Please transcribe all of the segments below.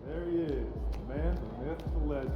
There he is, the man, the myth, the legend.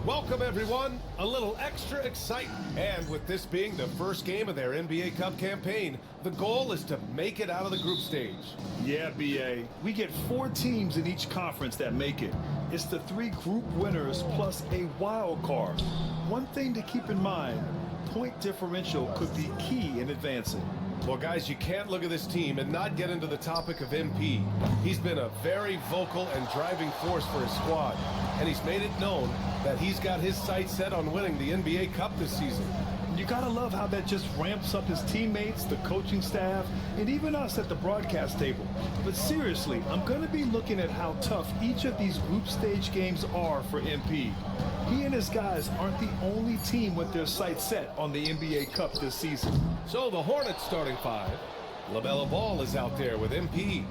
Welcome, everyone. A little extra excitement. And with this being the first game of their NBA Cup campaign, the goal is to make it out of the group stage. Yeah, BA. We get 4 teams in each conference that make it. It's the 3 group winners plus a wild card. One thing to keep in mind, point differential could be key in advancing. Well, guys, you can't look at this team and not get into the topic of MP. He's been a very vocal and driving force for his squad, and he's made it known that he's got his sights set on winning the NBA Cup this season. You gotta love how that just ramps up his teammates, the coaching staff, and even us at the broadcast table. But seriously, I'm gonna be looking at how tough each of these group stage games are for MP. He and his guys aren't the only team with their sights set on the NBA Cup this season. So the Hornets starting 5. LaMelo Ball is out there with MP.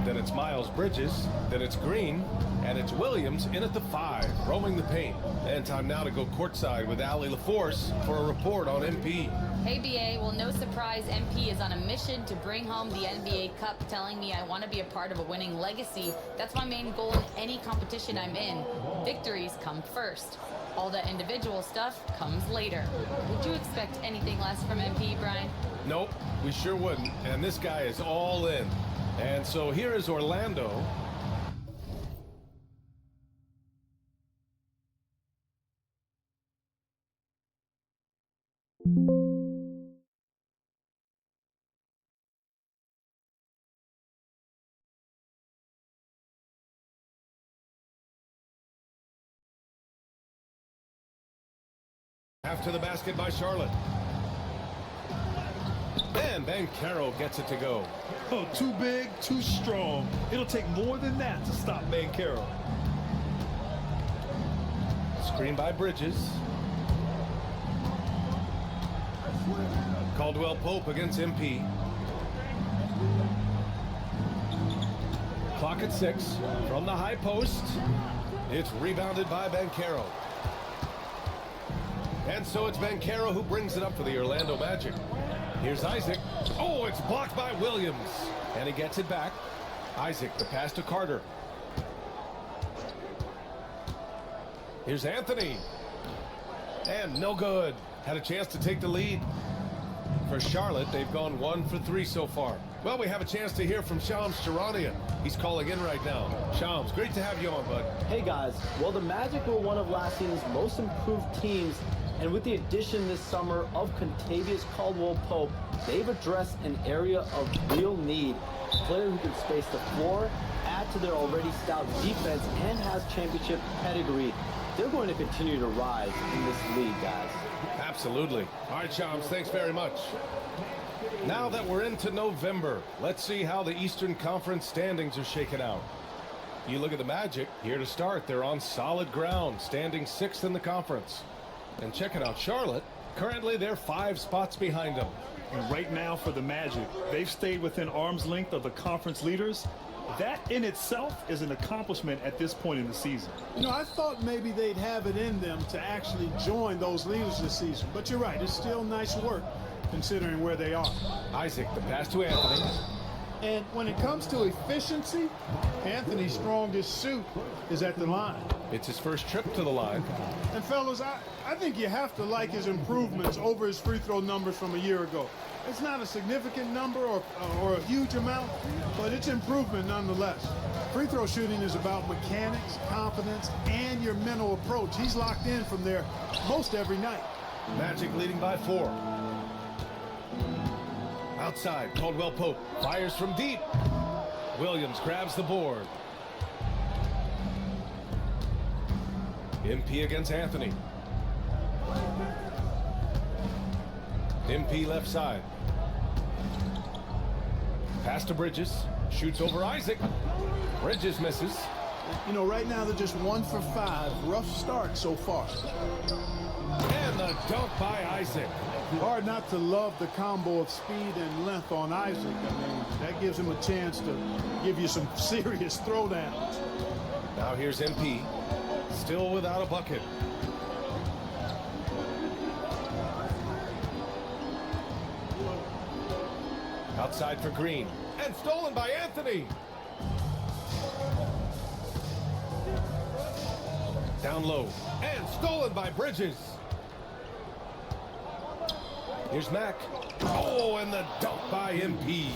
Then it's Miles Bridges. Then it's Green. And it's Williams in at the 5, roaming the paint. And time now to go courtside with Allie LaForce for a report on MP. Hey, BA. Well, no surprise, MP is on a mission to bring home the NBA Cup, telling me I want to be a part of a winning legacy. That's my main goal in any competition I'm in. Victories come first. All the individual stuff comes later. Would you expect anything less from MP, Brian? Nope, we sure wouldn't. And this guy is all in. And so here is Orlando. After the basket by Charlotte. And Banchero gets it to go. Oh, too big, too strong. It'll take more than that to stop Banchero. Screen by Bridges. Caldwell Pope against MP. Clock at 6. From the high post. It's rebounded by Banchero. And so it's Banchero who brings it up for the Orlando Magic. Here's Isaac. Oh, it's blocked by Williams. And he gets it back. Isaac, the pass to Carter. Here's Anthony. And no good. Had a chance to take the lead. For Charlotte, they've gone 1 for 3 so far. Well, we have a chance to hear from Shams Charania. He's calling in right now. Shams, great to have you on, bud. Hey, guys. Well, the Magic were one of last season's most improved teams, and with the addition this summer of Contavious Caldwell-Pope, they've addressed an area of real need. A player who can space the floor, add to their already stout defense, and has championship pedigree. They're going to continue to rise in this league, guys. Absolutely. All right, Shams, thanks very much. Now that we're into November, let's see how the Eastern Conference standings are shaken out. You look at the Magic, here to start, they're on solid ground, standing 6th in the conference. And check it out, Charlotte Currently, they're 5 spots behind them. And right now for the Magic, they've stayed within arm's length of the conference leaders. That in itself is an accomplishment at this point in the season. You know, I thought maybe they'd have it in them to actually join those leaders this season. But you're right, it's still nice work considering where they are. Isaac, the pass to Anthony. And when it comes to efficiency, Anthony's strongest suit is at the line. It's his first trip to the line. And fellas, I think you have to like his improvements over his free throw numbers from a year ago. It's not a significant number or a huge amount, but it's improvement nonetheless. Free throw shooting is about mechanics, confidence, and your mental approach. He's locked in from there most every night. Magic leading by 4. Outside, Caldwell Pope fires from deep. Williams grabs the board. MP against Anthony. MP left side. Pass to Bridges. Shoots over Isaac. Bridges misses. You know, right now they're just 1 for 5. Rough start so far. And the dunk by Isaac. Hard not to love the combo of speed and length on Isaac. I mean, that gives him a chance to give you some serious throwdowns. Now here's MP. Still without a bucket. Outside for Green. And stolen by Anthony. Down low. And stolen by Bridges. Here's Mack. Oh, and the dunk by MP.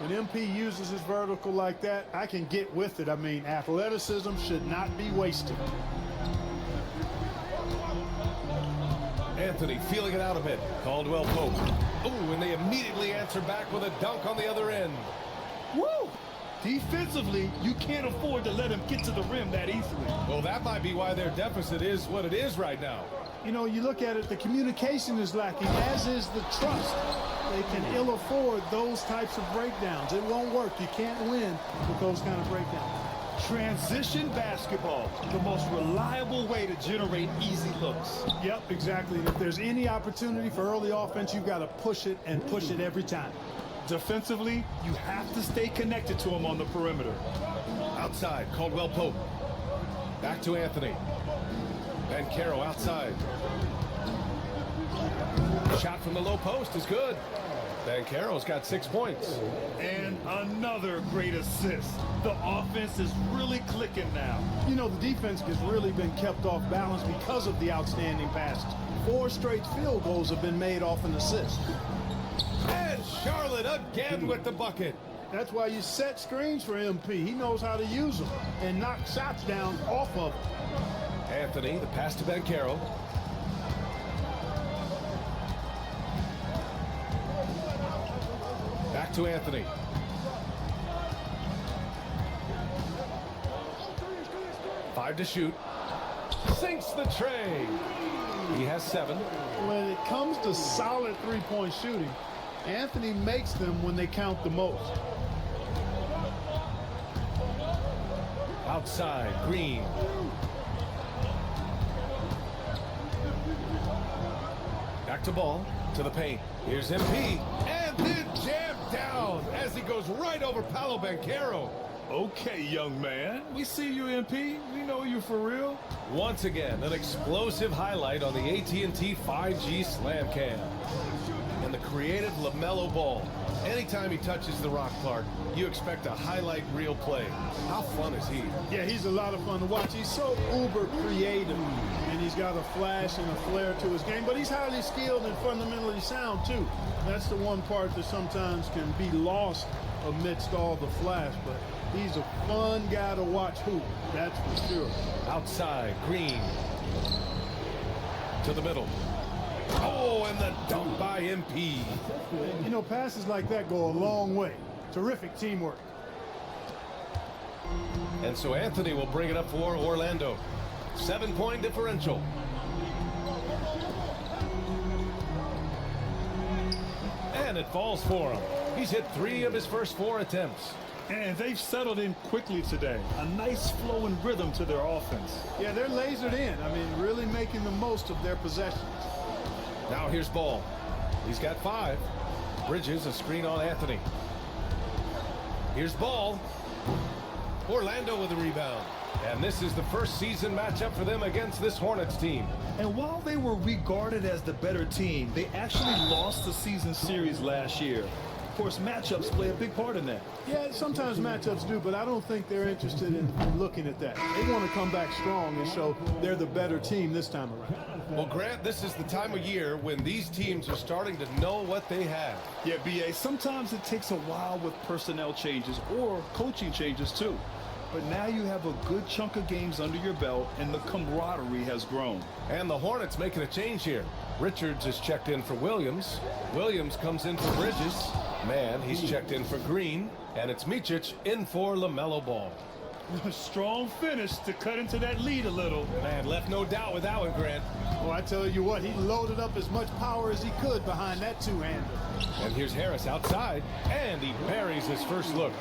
When MP uses his vertical like that, I can get with it. I mean, athleticism should not be wasted. Anthony feeling it out a bit. Caldwell Pope. Oh, and they immediately answer back with a dunk on the other end. Woo! Defensively, you can't afford to let him get to the rim that easily. Well, that might be why their deficit is what it is right now. You know, you look at it, the communication is lacking, as is the trust. They can ill afford those types of breakdowns. It won't work. You can't win with those kind of breakdowns. Transition basketball, the most reliable way to generate easy looks. Yep, exactly. And if there's any opportunity for early offense, you've got to push it and push it every time. Defensively, you have to stay connected to him on the perimeter. Outside, Caldwell Pope. Back to Anthony. Banchero outside. Shot from the low post is good. Banchero's got 6 points. And another great assist. The offense is really clicking now. You know, the defense has really been kept off balance because of the outstanding passes. 4 straight field goals have been made off an assist. And Charlotte again with the bucket. That's why you set screens for MP. He knows how to use them and knock shots down off of them. Anthony, the pass to Banchero. Back to Anthony. Five to shoot. Sinks the tray. He has 7. When it comes to solid three-point shooting, Anthony makes them when they count the most. Outside, Green. Back to ball, to the paint. Here's MP, and then jammed down as he goes right over Paolo Banchero. Okay, young man. We see you, MP. We know you for real. Once again, an explosive highlight on the AT&T 5G Slam Cam. And the creative LaMelo Ball. Anytime he touches the rock, Clark, you expect a highlight reel play. How fun is he? Yeah, he's a lot of fun to watch. He's so uber creative, and he's got a flash and a flair to his game, but he's highly skilled and fundamentally sound, too. That's the one part that sometimes can be lost amidst all the flash, but he's a fun guy to watch hoop, that's for sure. Outside, Green. To the middle. Oh, and the dunk by MP. You know, passes like that go a long way. Terrific teamwork. And so Anthony will bring it up for Orlando. 7-point differential. And it falls for him. He's hit 3 of his first 4 attempts. And they've settled in quickly today. A nice flow and rhythm to their offense. Yeah, they're lasered in. I mean, really making the most of their possessions. Now here's Ball. He's got 5. Bridges, a screen on Anthony. Here's Ball. Orlando with a rebound. And this is the first season matchup for them against this Hornets team. And while they were regarded as the better team, they actually lost the season series last year. Of course, matchups play a big part in that. Yeah, sometimes matchups do, but I don't think they're interested in looking at that. They want to come back strong and show they're the better team this time around. Well, Grant, this is the time of year when these teams are starting to know what they have. Yeah, B.A., sometimes it takes a while with personnel changes or coaching changes too. But now you have a good chunk of games under your belt, and the camaraderie has grown. And the Hornets making a change here. Richards is checked in for Williams. Williams comes in for Bridges. Man, he's checked in for Green. And it's Micic in for LaMelo Ball. A strong finish to cut into that lead a little. Man, left no doubt with that one, Grant. Well, I tell you what, he loaded up as much power as he could behind that two-hander. And here's Harris outside, and he buries his first look.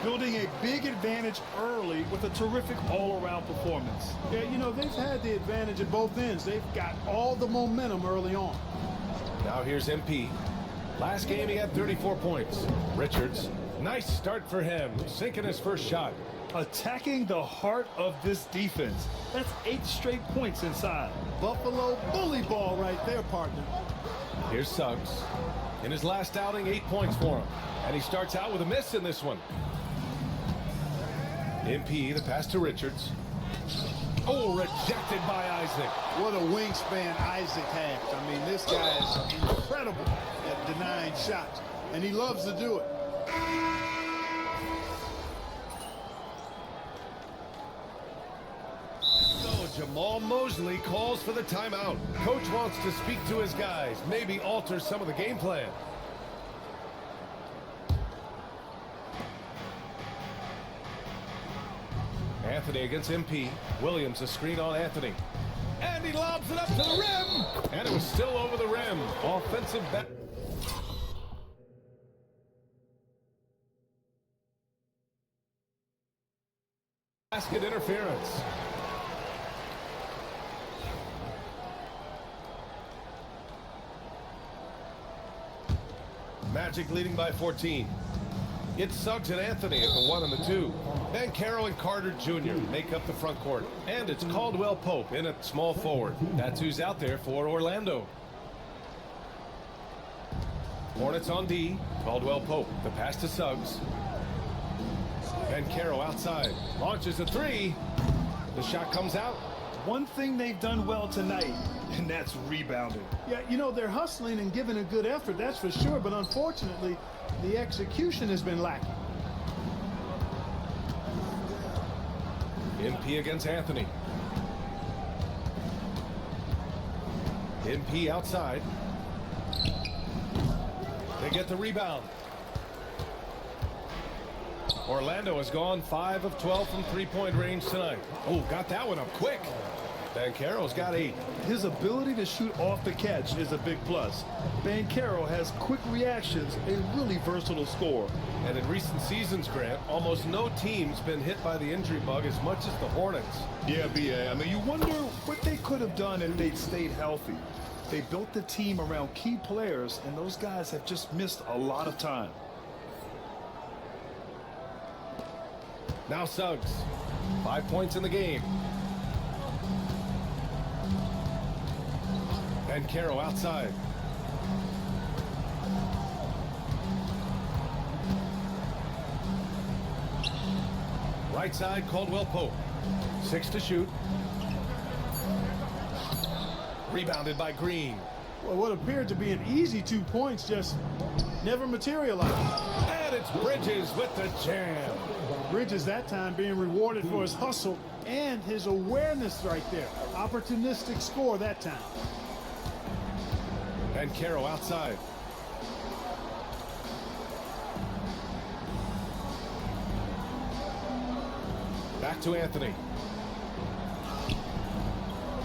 Building a big advantage early with a terrific all-around performance. Yeah, you know, they've had the advantage at both ends. They've got all the momentum early on. Now here's MP. Last game he had 34 points. Richards, nice start for him, sinking his first shot. Attacking the heart of this defense. That's 8 straight points inside. Buffalo bully ball right there, partner. Here's Suggs. In his last outing, 8 points for him. And he starts out with a miss in this one. MP, the pass to Richards. Oh, rejected by Isaac. What a wingspan Isaac has. I mean, this guy is incredible at denying shots, and he loves to do it. Jamal Mosley calls for the timeout. Coach wants to speak to his guys, maybe alter some of the game plan. Anthony against MP. Williams a screen on Anthony. And he lobs it up to the rim. And it was still over the rim. Offensive back. Basket interference. Magic leading by 14. It's Suggs and Anthony at the 1 and the 2. Banchero and Carter Jr. make up the front court. And it's Caldwell Pope in at small forward. That's who's out there for Orlando. Hornets on D. Caldwell Pope. The pass to Suggs. Banchero outside. Launches a 3. The shot comes out. One thing they've done well tonight, and that's rebounding. Yeah, you know, they're hustling and giving a good effort, that's for sure, but unfortunately, the execution has been lacking. MP against Anthony. MP outside. They get the rebound. Orlando has gone 5 of 12 from three-point range tonight. Oh, got that one up quick. Banchero's got 8. His ability to shoot off the catch is a big plus. Banchero has quick reactions, a really versatile scorer. And in recent seasons, Grant, almost no team's been hit by the injury bug as much as the Hornets. Yeah, B.A. I mean, you wonder what they could have done if they'd stayed healthy. They built the team around key players, and those guys have just missed a lot of time. Now Suggs, 5 points in the game. Banchero outside. Right side, Caldwell Pope. 6 to shoot. Rebounded by Green. Well, what appeared to be an easy 2 points just never materialized. And it's Bridges with the jam. Bridges that time being rewarded for his hustle and his awareness right there. Opportunistic score that time. Banchero outside. Back to Anthony.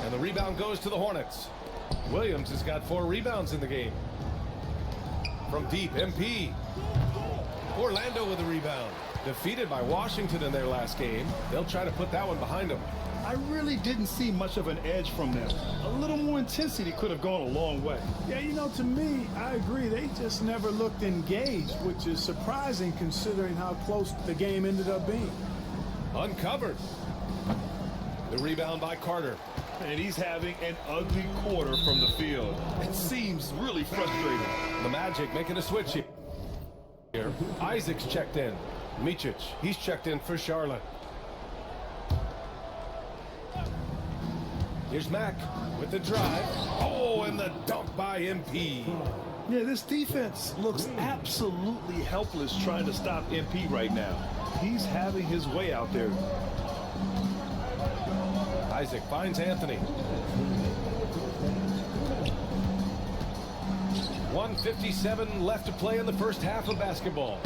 And the rebound goes to the Hornets. Williams has got 4 rebounds in the game. From deep, MP. Orlando with a rebound. Defeated by Washington in their last game. They'll try to put that one behind them. I really didn't see much of an edge from them. A little more intensity could have gone a long way. Yeah, you know, to me, I agree. They just never looked engaged, which is surprising considering how close the game ended up being. Uncovered. The rebound by Carter. And he's having an ugly quarter from the field. It seems really frustrating. The Magic making a switch here. Isaac's checked in. Micic, he's checked in for Charlotte. Here's Mack with the drive. Oh, and the dunk by MP. Yeah, this defense looks absolutely helpless trying to stop MP right now. He's having his way out there. Isaac finds Anthony. 1:57 left to play in the first half of basketball.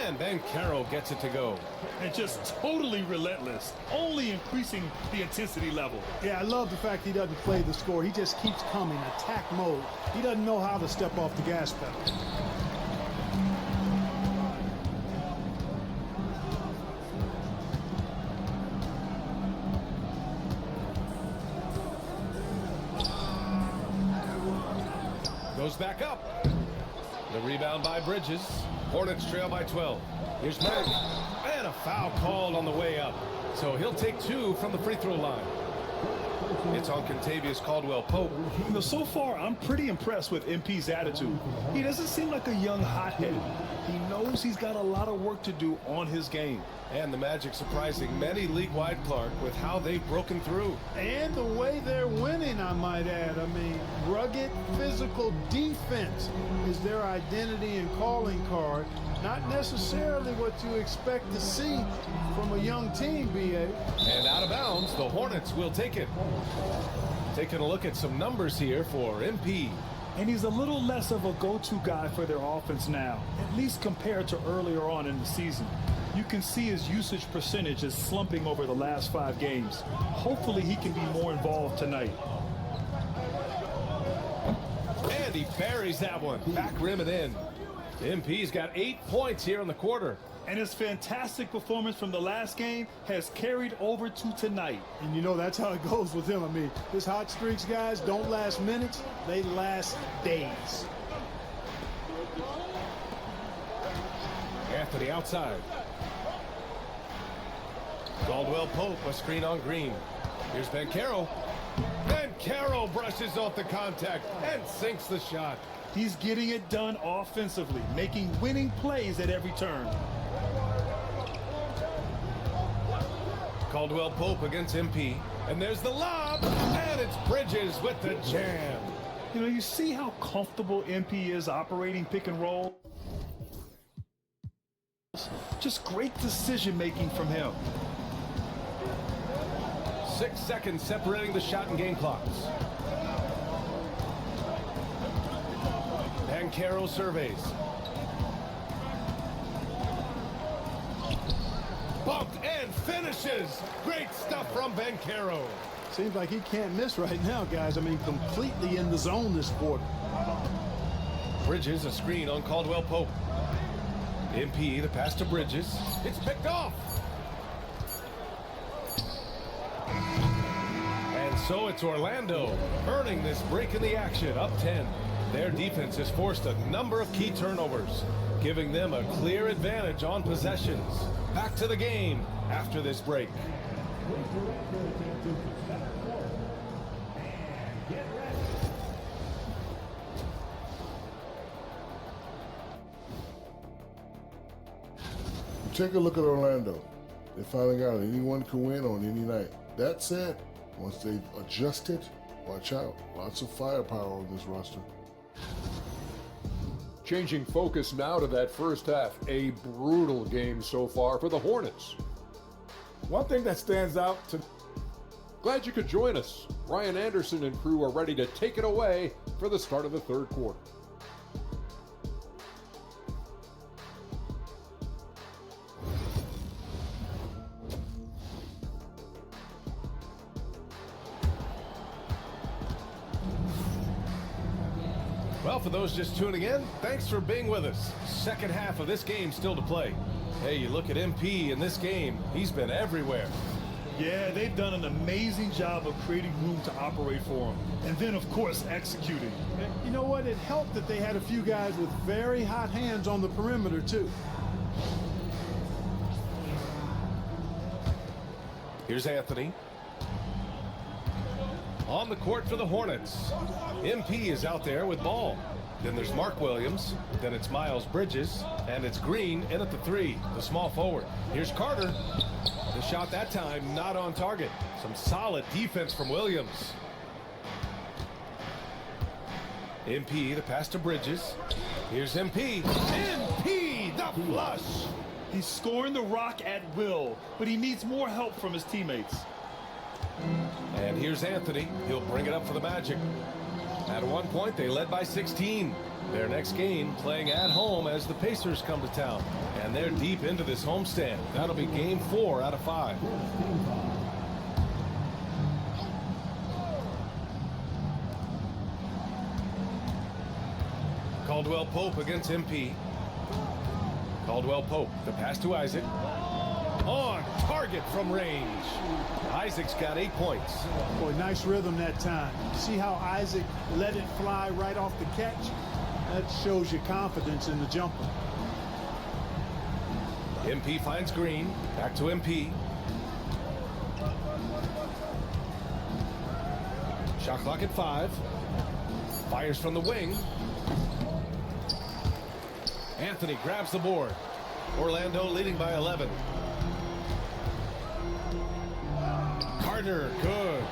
And Bankero gets it to go. And just totally relentless, only increasing the intensity level. Yeah, I love the fact he doesn't play the score. He just keeps coming, attack mode. He doesn't know how to step off the gas pedal. Goes back up. The rebound by Bridges. Hornets trail by 12. Here's Mack. And a foul called on the way up. So he'll take 2 from the free throw line. It's on Contavious Caldwell-Pope. You know, so far, I'm pretty impressed with MP's attitude. He doesn't seem like a young hothead. He knows he's got a lot of work to do on his game. And the Magic surprising many league-wide, Clark, with how they've broken through. And the way they're winning, I might add. I mean, rugged physical defense is their identity and calling card. Not necessarily what you expect to see from a young team, B.A. And out of bounds, the Hornets will take it. Taking a look at some numbers here for MP. And he's a little less of a go-to guy for their offense now, at least compared to earlier on in the season. You can see his usage percentage is slumping over the last 5 games. Hopefully he can be more involved tonight. And he buries that one. Back rim and in. MP's got 8 points here in the quarter. And his fantastic performance from the last game has carried over to tonight. And you know, that's how it goes with him. I mean, his hot streaks, guys, don't last minutes. They last days. Anthony outside. Caldwell-Pope, a screen on Green. Here's Bankero. Bankero brushes off the contact and sinks the shot. He's getting it done offensively, making winning plays at every turn. Caldwell-Pope against MP. And there's the lob. And it's Bridges with the jam. You know, you see how comfortable MP is operating pick and roll? Just great decision-making from him. 6 seconds separating the shot and game clocks. Bankero surveys. Bumped and finishes. Great stuff from Bankero. Seems like he can't miss right now, guys. I mean, completely in the zone this quarter. Bridges, a screen on Caldwell-Pope. MP, the pass to Bridges. It's picked off. And so it's Orlando earning this break in the action, up 10. Their defense has forced a number of key turnovers, giving them a clear advantage on possessions. Back to the game after this break. Take a look at Orlando. They're finding out anyone can win on any night. That said, once they've adjusted, watch out. Lots of firepower on this roster. Changing focus now to that first half. A brutal game so far for the Hornets. One thing that stands out to Glad you could join us. Ryan Anderson and crew are ready to take it away for the start of the third quarter. Well, for those just tuning in, thanks for being with us. Second half of this game still to play. Hey, you look at MP in this game, he's been everywhere. Yeah, they've done an amazing job of creating room to operate for him. And then, of course, executing. And you know what? It helped that they had a few guys with very hot hands on the perimeter, too. Here's Anthony. On the court for the Hornets. MP is out there with ball. Then there's Mark Williams. Then it's Miles Bridges. And it's Green in at the 3, the small forward. Here's Carter. The shot that time not on target. Some solid defense from Williams. MP, the pass to Bridges. Here's MP. MP, the flush. He's scoring the rock at will, but he needs more help from his teammates. And here's Anthony. He'll bring it up for the Magic. At one point, they led by 16. Their next game playing at home as the Pacers come to town. And they're deep into this homestand. That'll be game 4 out of 5. Caldwell Pope against MP. Caldwell Pope, the pass to Isaac. On target from range. Isaac's got 8 points. Boy, nice rhythm that time. See how Isaac let it fly right off the catch? That shows you confidence in the jumper. MP finds Green. Back to MP. Shot clock at 5. Fires from the wing. Anthony grabs the board. Orlando leading by 11. Carter, good.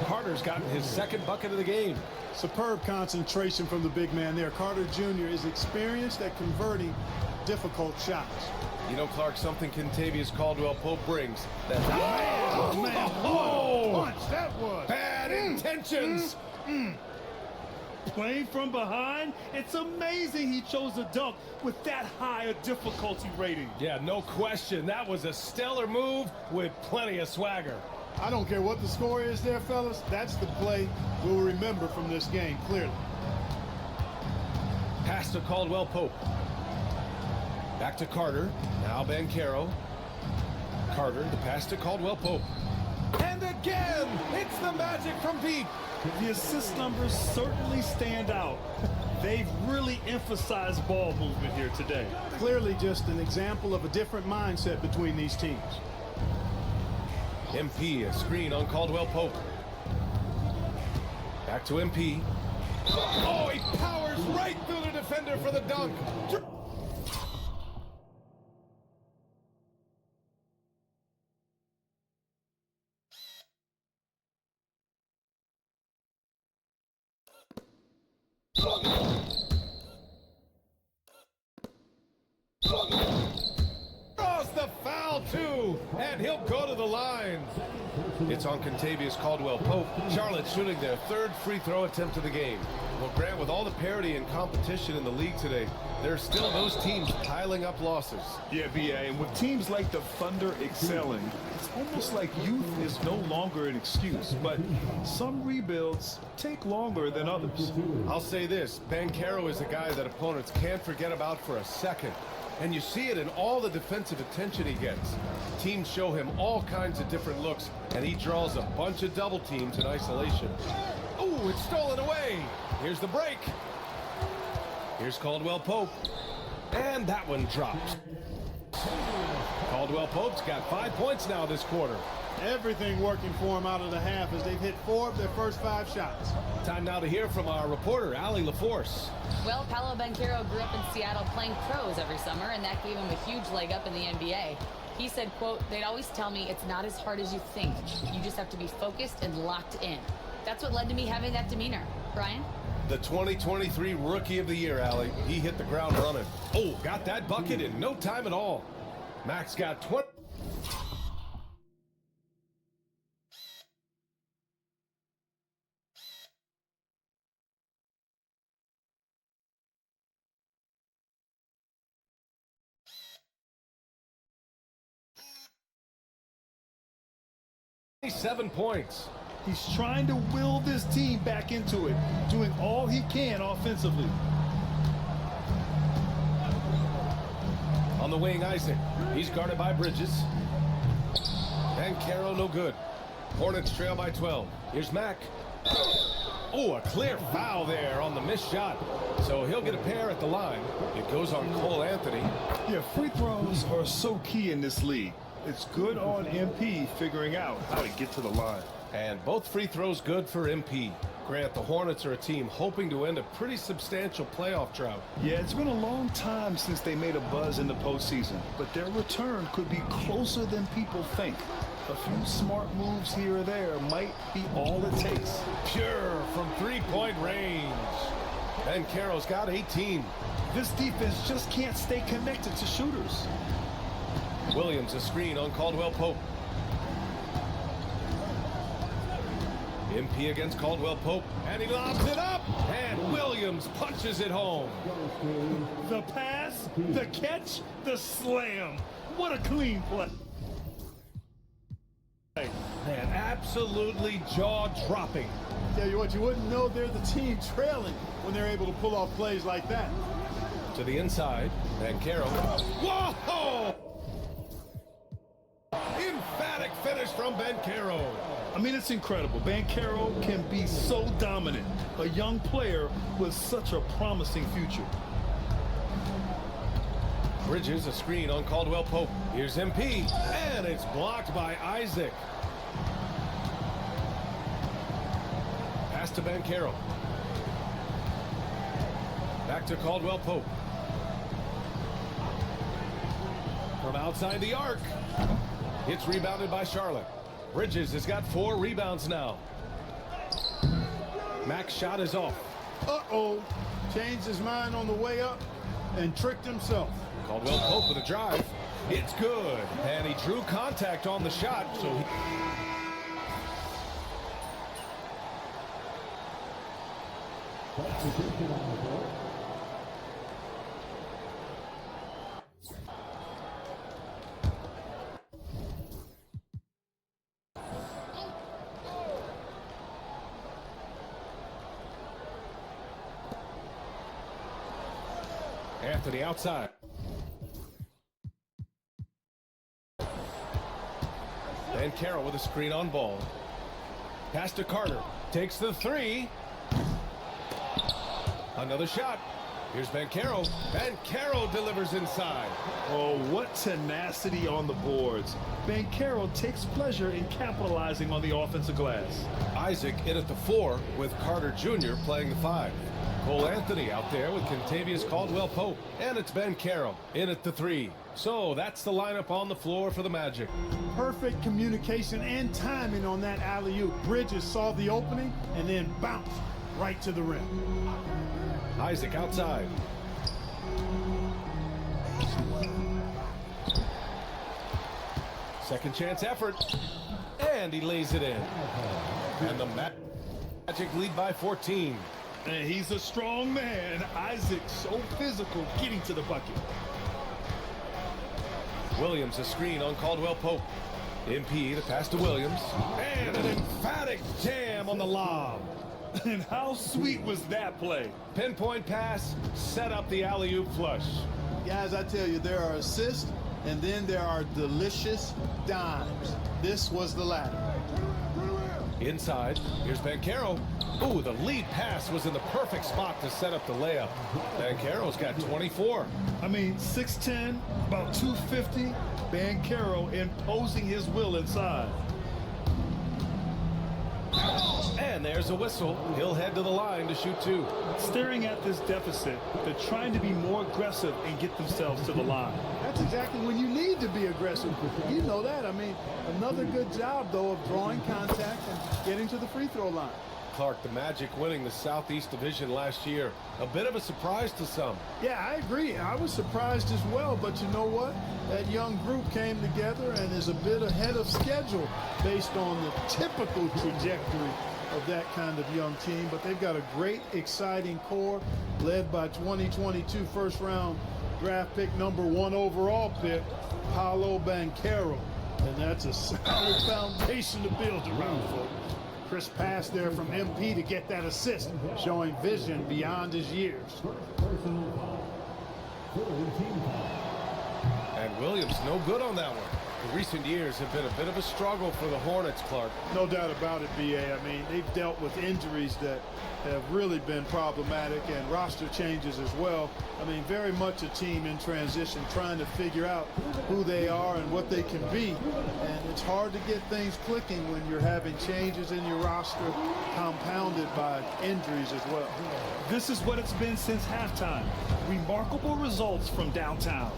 Carter's gotten his second bucket of the game. Superb concentration from the big man there. Carter Jr. is experienced at converting difficult shots. You know, Clark, something Kentavious Caldwell Pope brings. That's Oh, man. Oh! What a punch that was. Bad intentions. Playing from behind, it's amazing he chose a dunk with that high a difficulty rating. Yeah, no question. That was a stellar move with plenty of swagger. I don't care what the score is there, fellas. That's the play we'll remember from this game, clearly. Pass to Caldwell Pope. Back to Carter. Now Banchero. Carter, the pass to Caldwell Pope. And again, it's the Magic from deep. The assist numbers certainly stand out. They've really emphasized ball movement here today. Clearly just an example of a different mindset between these teams. MP, a screen on Caldwell Pope. Back to MP. Oh, he powers right through the defender for the dunk. Draws the foul too, and he'll go to the line. It's on Kentavious Caldwell Pope. Charlotte shooting their 3rd free throw attempt of the game. Well, Grant, with all the parity and competition in the league today, there are still those teams piling up losses. Yeah, BA, and with teams like the Thunder excelling, it's almost like youth is no longer an excuse, but some rebuilds take longer than others. I'll say this, Banchero is a guy that opponents can't forget about for a second. And you see it in all the defensive attention he gets. Teams show him all kinds of different looks, and he draws a bunch of double teams in isolation. Oh, it's stolen away. Here's the break. Here's Caldwell Pope. And that one dropped. Caldwell Pope's got 5 points now this quarter. Everything working for him out of the half as they've hit 4 of their first 5 shots. Time now to hear from our reporter, Allie LaForce. Well, Paolo Banchero grew up in Seattle playing pros every summer, and that gave him a huge leg up in the NBA. He said, quote, "They'd always tell me it's not as hard as you think. You just have to be focused and locked in." That's what led to me having that demeanor. Brian? The 2023 Rookie of the Year, Allie. He hit the ground running. Oh, got that bucket in no time at all. Max got 20. Seven points. He's trying to will this team back into it, doing all he can offensively. On the wing, Isaac. He's guarded by Bridges. Banchero, no good. Hornets trail by 12. Here's Mack. Oh, a clear foul there on the missed shot. So he'll get a pair at the line. It goes on Cole Anthony. Yeah, free throws are so key in this league. It's good on MP figuring out how to get to the line. And both free throws good for MP. Grant, the Hornets are a team hoping to end a pretty substantial playoff drought. Yeah, it's been a long time since they made a buzz in the postseason, but their return could be closer than people think. A few smart moves here or there might be all it takes. Pure from three-point range. Banchero's got 18. This defense just can't stay connected to shooters. Williams a screen on Caldwell Pope. MP against Caldwell Pope, and he lobs it up, and Williams punches it home. The pass, the catch, the slam. What a clean play. Man, absolutely jaw-dropping. Tell you what, you wouldn't know they're the team trailing when they're able to pull off plays like that. To the inside, Banchero. Whoa! Emphatic finish from Banchero. I mean, it's incredible. Banchero can be so dominant. A young player with such a promising future. Bridges a screen on Caldwell Pope. Here's MP, and it's blocked by Isaac. Pass to Banchero. Back to Caldwell Pope. From outside the arc. It's rebounded by Charlotte. Bridges has got 4 rebounds now. Mack's shot is off. Uh-oh. Changed his mind on the way up and tricked himself. Caldwell Pope with a drive. It's good. And he drew contact on the shot, so he... Anthony outside. Banchero with a screen on ball. Pass to Carter. Takes the 3. Another shot. Here's Banchero. Banchero delivers inside. Oh, what tenacity on the boards. Banchero takes pleasure in capitalizing on the offensive glass. Isaac in at the 4 with Carter Jr. playing the 5. Cole Anthony out there with Kentavious Caldwell Pope. And it's Banchero in at the 3. So that's the lineup on the floor for the Magic. Perfect communication and timing on that alley-oop. Bridges saw the opening and then bounced right to the rim. Isaac outside. Second chance effort. And he lays it in. And the Magic lead by 14. And he's a strong man. Isaac so physical getting to the bucket. Williams a screen on Caldwell Pope. MP the pass to Williams. And an emphatic jam on the lob. And how sweet was that play? Pinpoint pass, set up the alley-oop flush. Guys, I tell you, there are assists and then there are delicious dimes. This was the latter. Inside, here's Banchero. Ooh, the lead pass was in the perfect spot to set up the layup. Banchero's got 24. I mean, 6'10", about 250. Banchero imposing his will inside. And there's a whistle. He'll head to the line to shoot 2. Staring at this deficit, they're trying to be more aggressive and get themselves to the line. That's exactly when you need to be aggressive. You know that. I mean, another good job, though, of drawing contact and getting to the free throw line. Clark, the Magic winning the Southeast Division last year. A bit of a surprise to some. Yeah, I agree. I was surprised as well, but you know what? That young group came together and is a bit ahead of schedule based on the typical trajectory of that kind of young team. But they've got a great, exciting core led by 2022 first-round draft pick, #1 overall pick, Paolo Banchero. And that's a solid foundation to build around, folks. Crisp pass there from MP to get that assist, showing vision beyond his years. And Williams no good on that one. The recent years have been a bit of a struggle for the Hornets, Clark. No doubt about it, B.A. I mean, they've dealt with injuries that have really been problematic and roster changes as well. I mean, very much a team in transition, trying to figure out who they are and what they can be. And it's hard to get things clicking when you're having changes in your roster compounded by injuries as well. This is what it's been since halftime. Remarkable results from downtown.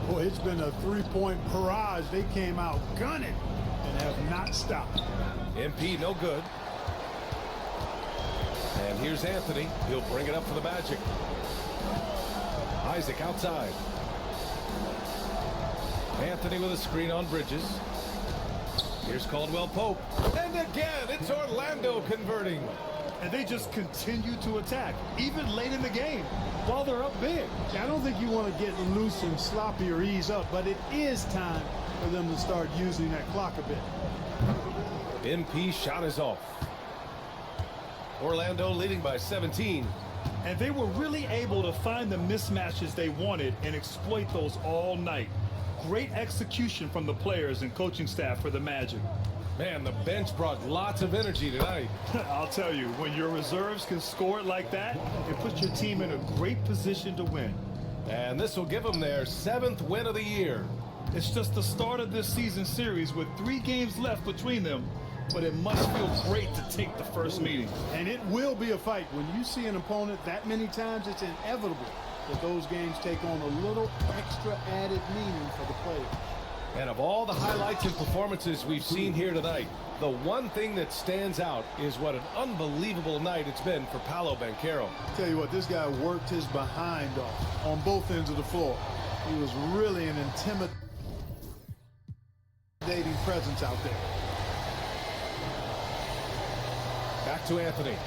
Boy, it's been a three-point barrage. They came out gunning and have not stopped. MP no good. And here's Anthony. He'll bring it up for the Magic. Isaac outside. Anthony with a screen on Bridges. Here's Caldwell Pope. And again, it's Orlando converting. And they just continue to attack, even late in the game, while they're up big. I don't think you want to get loose and sloppy or ease up, but it is time for them to start using that clock a bit. MP shot is off. Orlando leading by 17. And they were really able to find the mismatches they wanted and exploit those all night. Great execution from the players and coaching staff for the Magic. Man, the bench brought lots of energy tonight. I'll tell you, when your reserves can score it like that, it puts your team in a great position to win. And this will give them their 7th win of the year. It's just the start of this season series with 3 games left between them, but it must feel great to take the first meeting. And it will be a fight. When you see an opponent that many times, it's inevitable that those games take on a little extra added meaning for the players. And of all the highlights and performances we've seen here tonight, the one thing that stands out is what an unbelievable night it's been for Paolo Banchero. Tell you what, this guy worked his behind off on both ends of the floor. He was really an intimidating presence out there. Back to Anthony.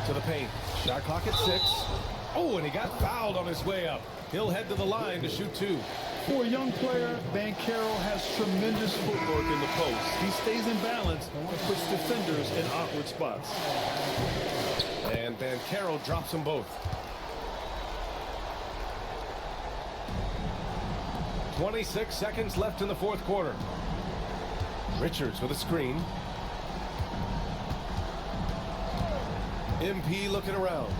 To the paint. Shot clock at 6. Oh, and he got fouled on his way up. He'll head to the line to shoot 2. For a young player, Banchero has tremendous footwork in the post. He stays in balance and puts defenders in awkward spots. And Banchero drops them both. 26 seconds left in the 4th quarter. Richards with a screen. MP looking around.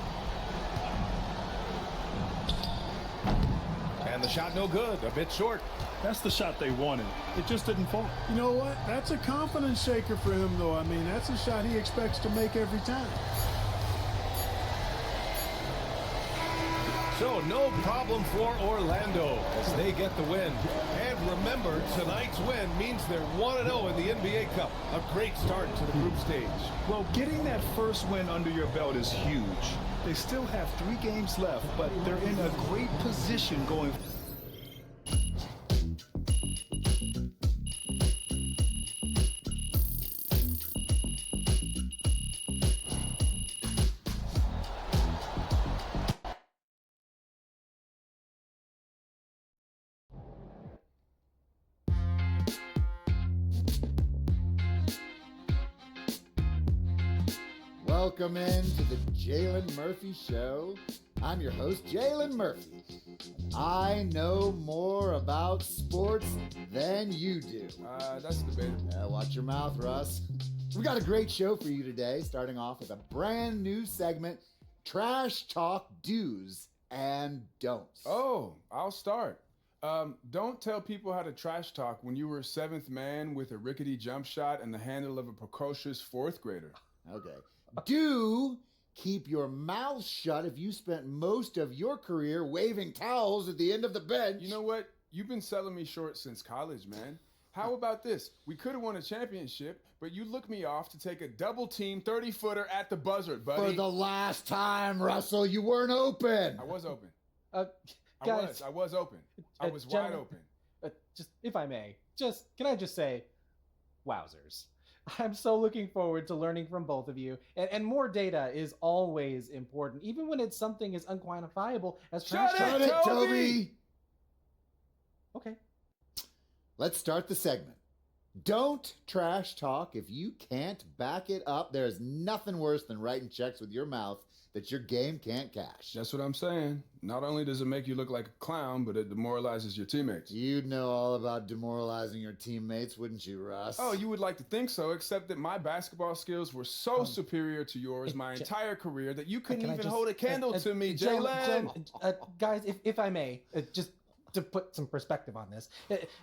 And the shot no good, a bit short. That's the shot they wanted. It just didn't fall. You know what? That's a confidence shaker for him, though. I mean, that's a shot he expects to make every time. So no problem for Orlando as they get the win. And remember, tonight's win means they're 1-0 in the NBA Cup. A great start to the group stage. Well, getting that first win under your belt is huge. They still have 3 games left, but they're in a great position going. Welcome in to the Jalen Murphy Show. I'm your host, Jalen Murphy. I know more about sports than you do. That's debatable. Watch your mouth, Russ. We got a great show for you today, starting off with a brand new segment, Trash Talk Do's and Don'ts. Oh, I'll start. Don't tell people how to trash talk when you were 7th man with a rickety jump shot and the handle of a precocious 4th grader. Okay. Do keep your mouth shut if you spent most of your career waving towels at the end of the bench. You know what? You've been selling me short since college, man. How about this? We could have won a championship, but you looked me off to take a double-team 30-footer at the buzzer, buddy. For the last time, Russell, you weren't open. I was open. Guys, I was open. I was wide open. Just, if I may, can I just say, wowzers. I'm so looking forward to learning from both of you. And more data is always important, even when it's something as unquantifiable as trash talk. Shut it, Toby! Okay. Let's start the segment. Don't trash talk if you can't back it up. There's nothing worse than writing checks with your mouth that your game can't cash. That's what I'm saying. Not only does it make you look like a clown, but it demoralizes your teammates. You'd know all about demoralizing your teammates, wouldn't you, Russ? Oh, you would like to think so, except that my basketball skills were so superior to yours my entire career that you couldn't even hold a candle to me, Jalen. Guys, if I may, just to put some perspective on this,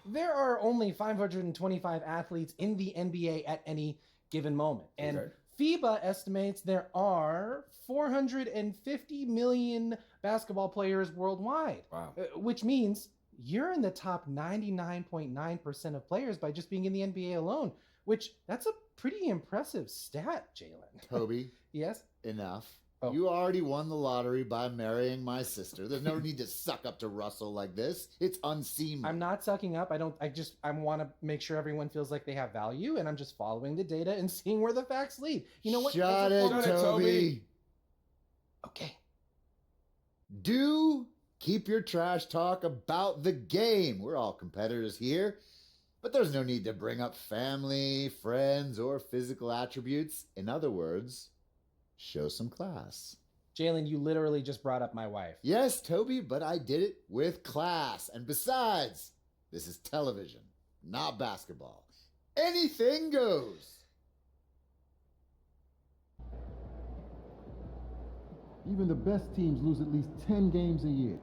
there are only 525 athletes in the NBA at any given moment. And FIBA estimates there are 450 million basketball players worldwide. Wow. Which means you're in the top 99.9% of players by just being in the NBA alone, which that's a pretty impressive stat, Jalen. Toby. Yes? Enough. Oh. You already won the lottery by marrying my sister. There's no need to suck up to Russell like this. It's unseemly. I'm not sucking up. I want to make sure everyone feels like they have value, and I'm just following the data and seeing where the facts lead. You know what? Shut it, Toby. Okay. Do keep your trash talk about the game. We're all competitors here, but there's no need to bring up family, friends, or physical attributes. In other words, show some class. Jalen, you literally just brought up my wife. Yes, Toby, but I did it with class. And besides, this is television, not basketball. Anything goes. Even the best teams lose at least 10 games a year.